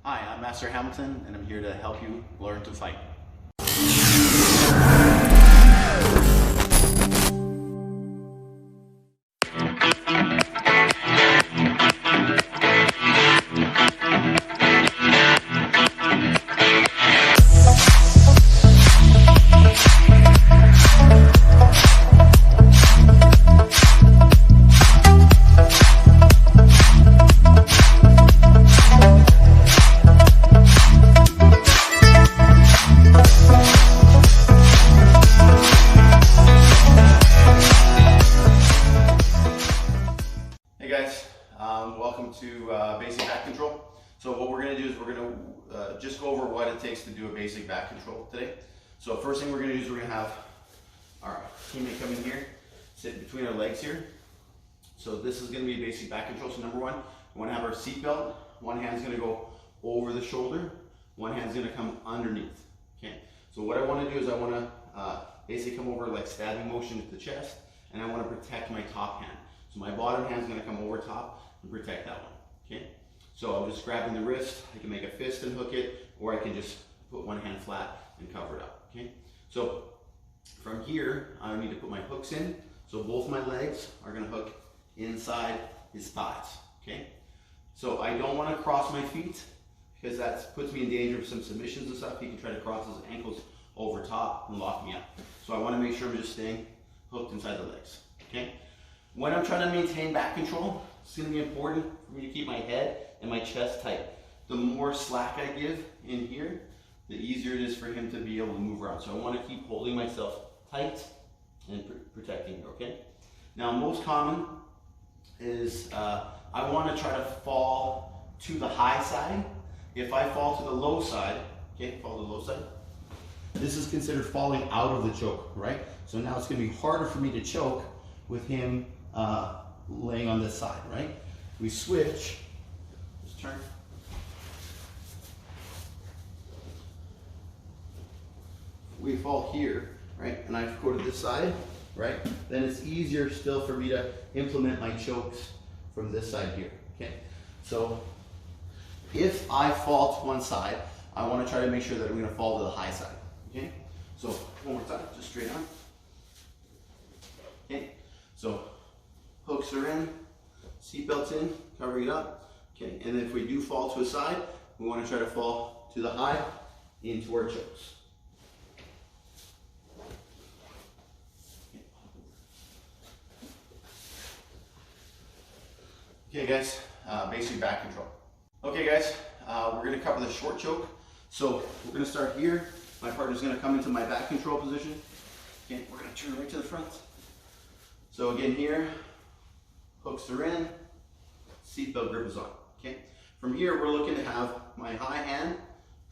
Hi, I'm Master Hamilton, and I'm here to help you learn to fight. Hey guys, welcome to basic back control. So what we're going to do is we're going to just go over what it takes to do a basic back control today. So first thing we're going to do is we're going to have our teammate come in here, sit between our legs here. So this is going to be a basic back control. So number one, we want to have our seat belt. One hand's going to go over the shoulder. One hand's going to come underneath. Okay. So what I want to do is I want to basically come over like stabbing motion at the chest, and I want to protect my top hand. So my bottom hand's going to come over top and protect that one. Okay. So I'm just grabbing the wrist. I can make a fist and hook it, or I can just put one hand flat and cover it up. Okay. So from here, I need to put my hooks in. So both my legs are going to hook inside his thighs. Okay. So I don't want to cross my feet because that puts me in danger of some submissions and stuff. He can try to cross his ankles over top and lock me up. So I want to make sure I'm just staying hooked inside the legs. Okay. When I'm trying to maintain back control, it's going to be important for me to keep my head and my chest tight. The more slack I give in here, the easier it is for him to be able to move around. So I want to keep holding myself tight and protecting here, okay? Now, most common is I want to try to fall to the high side. If I fall to the low side, okay, fall to the low side, this is considered falling out of the choke, right? So now it's going to be harder for me to choke with him laying on this side, right? We switch, just turn. We fall here, right? And I go to this side, right? Then it's easier still for me to implement my chokes from this side here, okay? So if I fall to one side, I want to try to make sure that I'm going to fall to the high side, okay? So one more time, just straight on. Okay, so hooks are in, seatbelts in, covering it up. Okay, and if we do fall to a side, we want to try to fall to the high into our chokes. Okay guys, basic back control. Okay guys, we're going to cover the short choke. So we're going to start here. My partner's going to come into my back control position. Okay, we're going to turn right to the front. So again here, hooks are in, seatbelt grip is on, okay? From here, we're looking to have my high hand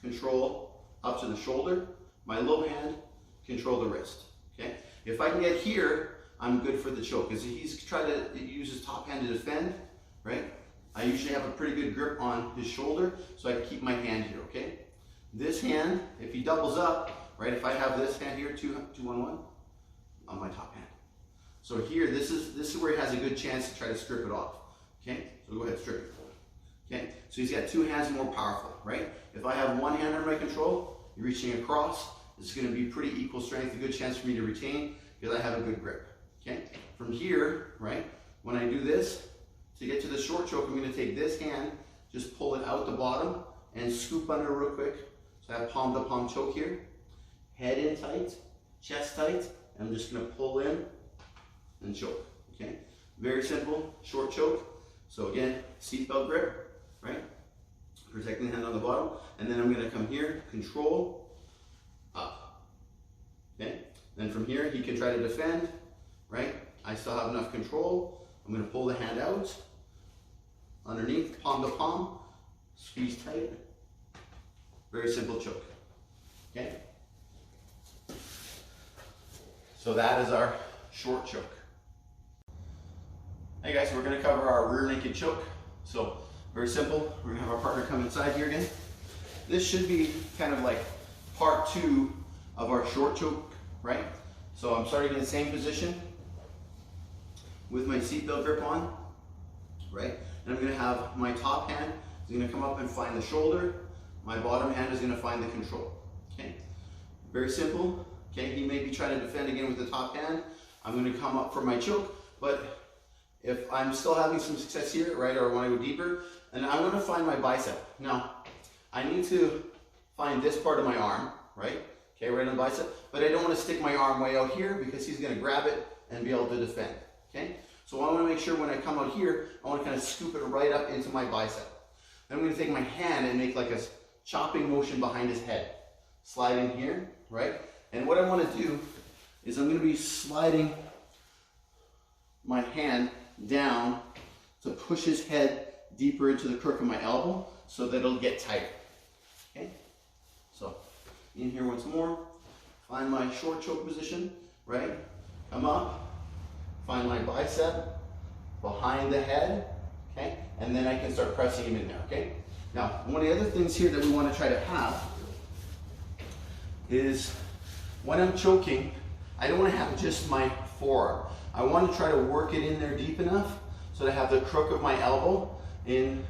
control up to the shoulder, my low hand control the wrist, okay? If I can get here, I'm good for the choke, because he's trying to use his top hand to defend, right? I usually have a pretty good grip on his shoulder, so I can keep my hand here, okay? This hand, if he doubles up, right, if I have this hand here, 2-1-1, on my top hand. So here, this is where he has a good chance to try to strip it off. Okay, so go ahead, strip it. Okay, so he's got two hands more powerful, right? If I have one hand under my control, you're reaching across, it's going to be pretty equal strength, a good chance for me to retain because I have a good grip. Okay, from here, right, when I do this, to get to the short choke, I'm going to take this hand, just pull it out the bottom and scoop under real quick. So I have palm to palm choke here, head in tight, chest tight, and I'm just going to pull in and choke, okay? Very simple, short choke. So again, seatbelt grip, right? Protecting the hand on the bottom. And then I'm gonna come here, control, up, okay? Then from here, he can try to defend, right? I still have enough control. I'm gonna pull the hand out, underneath, palm to palm, squeeze tight. Very simple choke, okay? So that is our short choke. Hey guys, we're going to cover our rear naked choke. So very simple. We're going to have our partner come inside here again. This should be kind of like part 2 of our short choke, right? So I'm starting in the same position with my seatbelt grip on, right? And I'm going to have my top hand is gonna come up and find the shoulder. My bottom hand is gonna find the control, okay? Very simple, okay? He may be trying to defend again with the top hand. I'm gonna come up for my choke, but if I'm still having some success here, right, or I wanna go deeper, and I'm gonna find my bicep. Now, I need to find this part of my arm, right? Okay, right on the bicep, but I don't wanna stick my arm way out here because he's gonna grab it and be able to defend, okay? So I wanna make sure when I come out here, I wanna kind of scoop it right up into my bicep. Then I'm gonna take my hand and make like a chopping motion behind his head. Slide in here, right? And what I wanna do is I'm gonna be sliding my hand down to push his head deeper into the crook of my elbow so that it'll get tighter, okay? So in here once more, find my short choke position, right? Come up, find my bicep behind the head, okay? And then I can start pressing him in there, okay? Now, one of the other things here that we want to try to have is when I'm choking, I don't want to have just my forearm. I want to try to work it in there deep enough so that I have the crook of my elbow in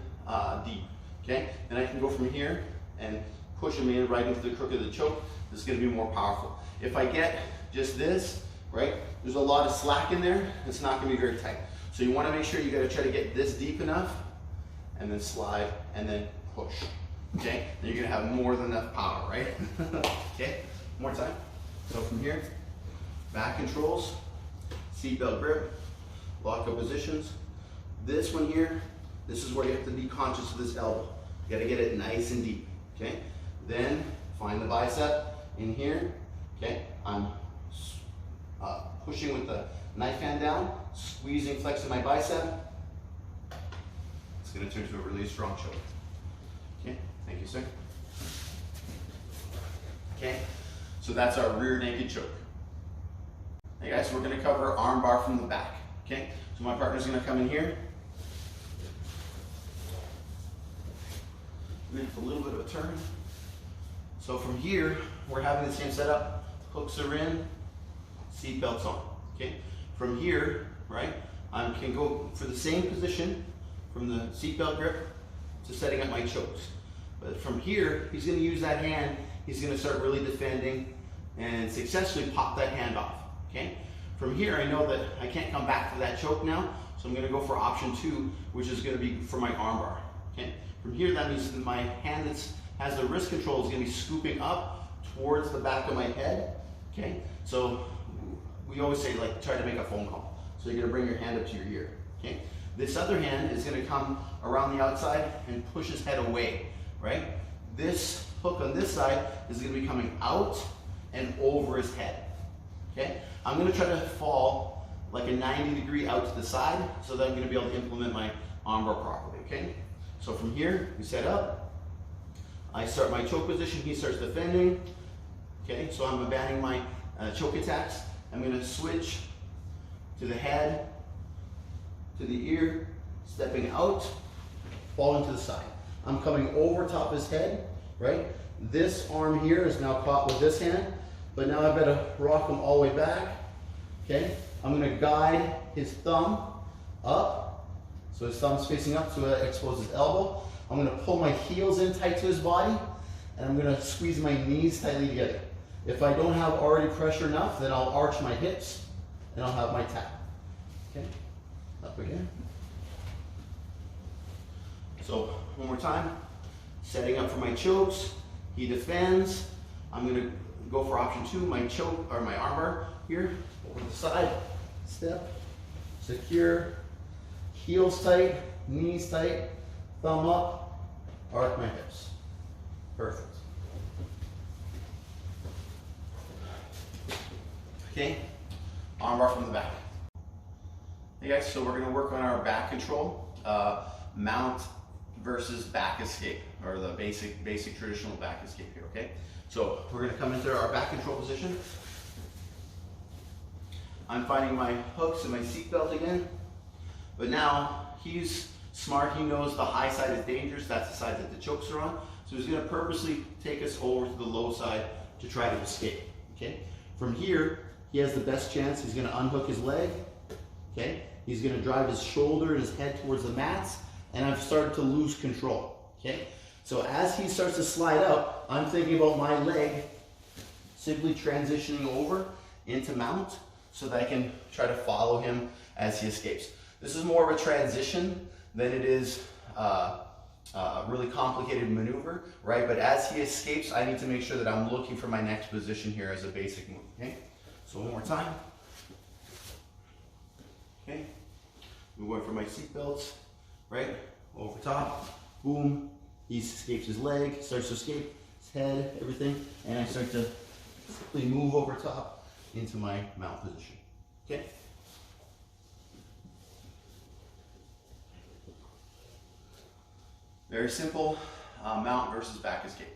deep, okay? And I can go from here and push him in right into the crook of the choke. This is going to be more powerful. If I get just this, right, there's a lot of slack in there. It's not going to be very tight. So you want to make sure you got to try to get this deep enough and then slide and then push, okay? Then you're going to have more than enough power, right? Okay, one more time. So from here, back controls, seatbelt grip, lock-up positions. This one here, this is where you have to be conscious of this elbow. You got to get it nice and deep, okay? Then find the bicep in here, okay? I'm pushing with the knife hand down, squeezing, flexing my bicep. It's going to turn to a really strong choke. Okay, thank you, sir. Okay, so that's our rear naked choke. Hey guys, we're going to cover arm bar from the back. Okay, so my partner's going to come in here. Make a little bit of a turn. So from here, we're having the same setup. Hooks are in, seat belts on. Okay, from here, right, I can go for the same position from the seatbelt grip to setting up my chokes. But from here, he's going to use that hand. He's going to start really defending and successfully pop that hand off. Okay. From here, I know that I can't come back to that choke now, so I'm going to go for option 2, which is going to be for my armbar. Okay. From here, that means that my hand that has the wrist control is going to be scooping up towards the back of my head. Okay. So we always say, like, try to make a phone call. So you're going to bring your hand up to your ear. Okay. This other hand is going to come around the outside and push his head away. Right. This hook on this side is going to be coming out and over his head. Okay. I'm going to try to fall like a 90-degree out to the side so that I'm going to be able to implement my armbar properly. Okay. So from here, we set up. I start my choke position. He starts defending. Okay. So I'm abandoning my choke attacks. I'm going to switch to the head, to the ear, stepping out, falling to the side. I'm coming over top of his head, right? This arm here is now caught with this hand, but now I've got to rock him all the way back, okay? I'm going to guide his thumb up, so his thumb's facing up, so that exposes his elbow. I'm going to pull my heels in tight to his body, and I'm going to squeeze my knees tightly together. If I don't have already pressure enough, then I'll arch my hips, and I'll have my tap. Okay, up again. So one more time, setting up for my chokes. He defends. I'm going to go for option 2, my choke or my armbar here, over the side, step, secure, heels tight, knees tight, thumb up, arch my hips. Perfect. Okay, armbar from the back. Hey guys, so we're going to work on our back control, mount versus back escape, or the basic traditional back escape here, okay? So we're going to come into our back control position. I'm finding my hooks and my seatbelt again, but now he's smart. He knows the high side is dangerous. That's the side that the chokes are on. So he's going to purposely take us over to the low side to try to escape, okay? From here, he has the best chance. He's going to unhook his leg, okay? He's going to drive his shoulder and his head towards the mats, and I've started to lose control, Okay? So as he starts to slide out, I'm thinking about my leg simply transitioning over into mount so that I can try to follow him as he escapes. This is more of a transition than it is a really complicated maneuver, right? But as he escapes, I need to make sure that I'm looking for my next position here as a basic move, okay? So one more time. Okay, we're going for my seat belts, right? Over top, boom. He escapes his leg, starts to escape his head, everything, and I start to simply move over top into my mount position. Okay. Very simple, mount versus back escape.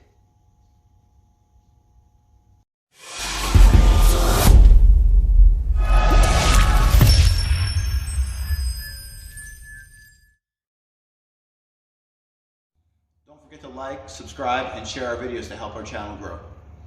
Don't forget to like, subscribe, and share our videos to help our channel grow.